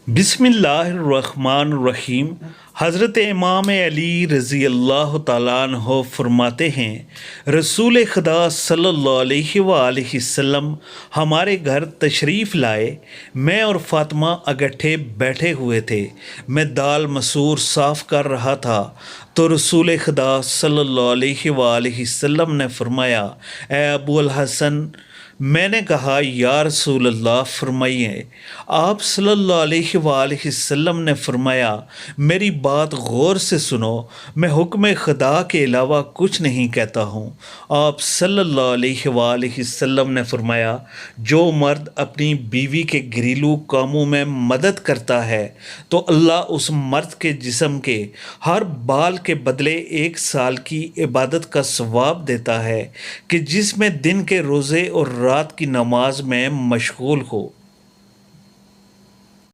बिस्मिल्लाहिर्रहमानिर्रहीम। हज़रत इमाम अली रज़ी अल्लाह ताला अन्हो फरमाते हैं, रसूल खुदा सल्लल्लाहु अलैहि वसल्लम हमारे घर तशरीफ़ लाए। मैं और फ़ातिमा अगट्ठे बैठे हुए थे। मैं दाल मसूर साफ़ कर रहा था तो रसूल खुदा सल्लल्लाहु अलैहि वसल्लम ने फरमाया, ए अबू अल हसन। मैंने कहा, या रसूल अल्लाह फरमाइए। आप सल्लल्लाहु अलैहि वसल्लम ने फरमाया, मेरी बात गौर से सुनो, मैं हुक्म खुदा के अलावा कुछ नहीं कहता हूँ। आप सल्लल्लाहु अलैहि वसल्लम ने फरमाया, जो मर्द अपनी बीवी के घरेलू कामों में मदद करता है तो अल्लाह उस मर्द के जिस्म के हर बाल के बदले 1 साल की इबादत का सवाब देता है कि जिसमें दिन के रोज़े और रात की नमाज में मशगूल हो।